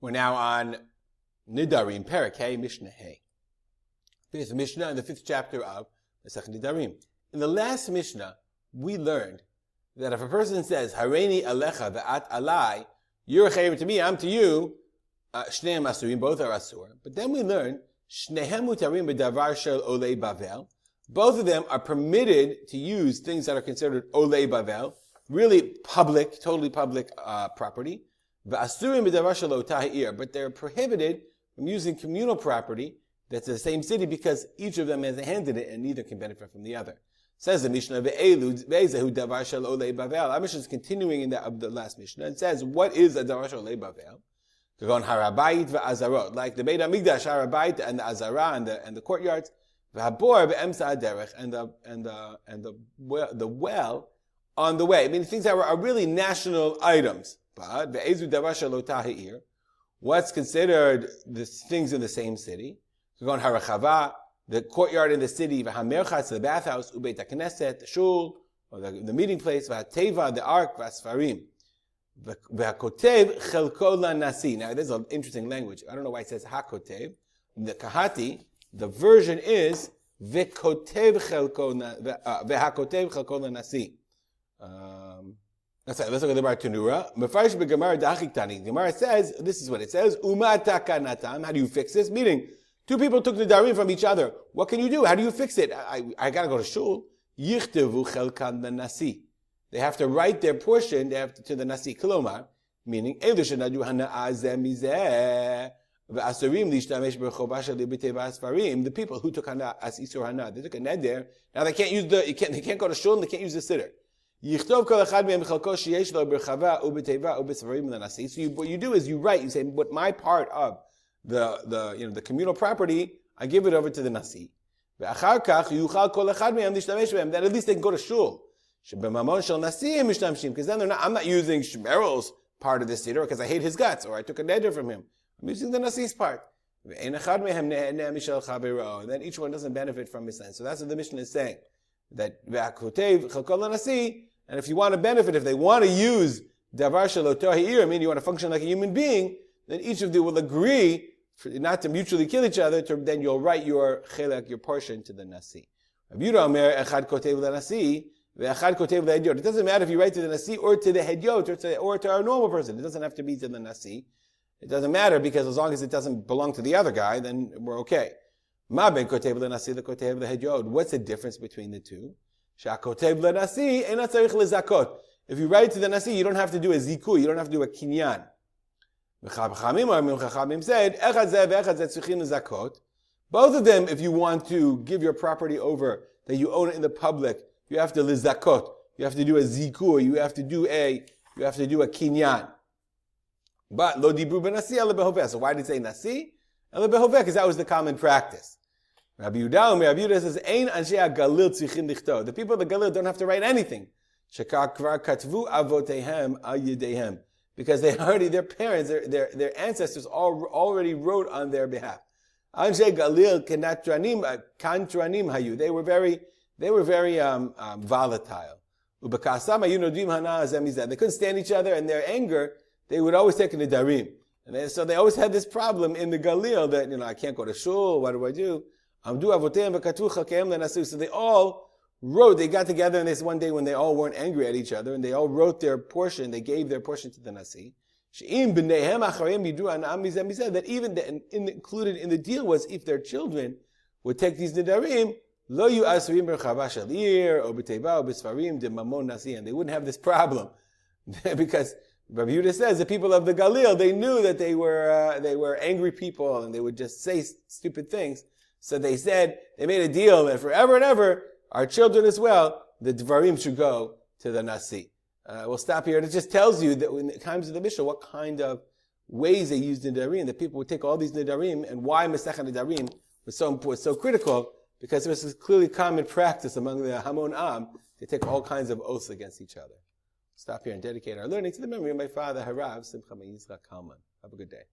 We're now on Nedarim, Perek Hey, Mishnah Hey. Fifth Mishnah in the 5th chapter of Masechet Nedarim. In the last Mishnah, we learned that if a person says, Hareini alecha ve'at alai, you're a chayiv to me, I'm to you, shneim asurim, both are asur. But then we learned, shnehem mutarim b'davar shel olei bavel. Both of them are permitted to use things that are considered olei bavel, really public, totally public property. V'asurim b'davar shel otah, but they're prohibited from using communal property that's the same city because each of them has a hand in it and neither can benefit from the other. Says the Mishnah, ve'ezehu davar shel olei bavel. Our Mishnah is continuing in the last Mishnah. It says, what is a davar shel olei bavel? Kagon harabayit ve'azarot, like the Beit HaMikdash, harabayit and the azara and the courtyards, ve'habor ve'emsa aderech, and the well on the way. I mean, things that are really national items. But ve'ezu davar shel otah ha'ir, what's considered the things in the same city? Kagon harachava, the courtyard in the city, v'hamerchatz, the bathhouse, ubeit hakneset, the shul, or the meeting place, v'hateva, the ark, v'asfarim. V'hakotev chelko lanasi. Now, there's an interesting language. I don't know why it says hakotev. The Kahati, the version is v'hakotev chelko lanasi. Let's look at the Bar Tanura. Mefarish b'gemara da'achiktani. The Gemara says, this is what it says, Uma takanatam. How do you fix this? Meaning, two people took the Nedarim from each other. What can you do? How do you fix it? I gotta go to shul. Yichtevu chelkan lanasi. They have to write their portion. They have to the nasi kilomar, meaning the people who took hana as isur hana, they took a ned there. Now they can't use they can't go to shul and they can't use the siddur. So what you do is you write. You say, what my part of the communal property, I give it over to the nasi. Then at least they can go to shul. Because then I'm not using Shmerel's part of the siddur because I hate his guts, or I took a neder from him. I'm using the Nasi's part. And then each one doesn't benefit from his land. So that's what the Mishnah is saying. That and if you want to benefit, if they want to use davar shel otah ha'ir, I mean you want to function like a human being, then each of you will agree not to mutually kill each other, then you'll write your chelek, your portion, to the Nasi. It doesn't matter if you write to the Nasi or to the Hedyot or to our normal person. It doesn't have to be to the Nasi. It doesn't matter because as long as it doesn't belong to the other guy, then we're okay. What's the difference between the two? If you write to the Nasi, you don't have to do a ziku, you don't have to do a kinyan. Chachamim said, both of them, if you want to give your property over, that you own it in the public, you have to lizakot, you have to do a zikur, you have to do a kinyan. But lo dibru benasi ele behoveh. So why did it say nasi? Ele behoveh, because that was the common practice. Rabbi Yehuda says, Ein anshe galil tzrichim lichtov. The people of the Galil don't have to write anything. Shekar kvar katvu avotehem al yedehem. Because their parents, their ancestors already wrote on their behalf. Anshe galil kanatranim hayu. They were very volatile. They couldn't stand each other, and their anger, they would always take a Nedarim. And so they always had this problem in the Galil that, I can't go to shul, what do? So they all wrote, they got together, and this one day when they all weren't angry at each other, and they all wrote their portion, they gave their portion to the Nasi. That even included in the deal was if their children would take these Nedarim, Lo yu asrim berchava shalir or b'teva or b'sfarim de mamon nasi, and they wouldn't have this problem because Rabbi Yehuda says the people of the Galil, they knew that they were angry people and they would just say stupid things. So they made a deal that forever and ever our children as well, the dvarim should go to the nasi. We'll stop here. And it just tells you that in the times of the Mishnah, what kind of ways they used Nedarim. That people would take all these Nedarim, and why Masechet Nedarim was so critical. Because this is clearly common practice among the Hamon Am to take all kinds of oaths against each other. Stop here and dedicate our learning to the memory of my father, Harav Simcha Yisrael Kalman. Have a good day.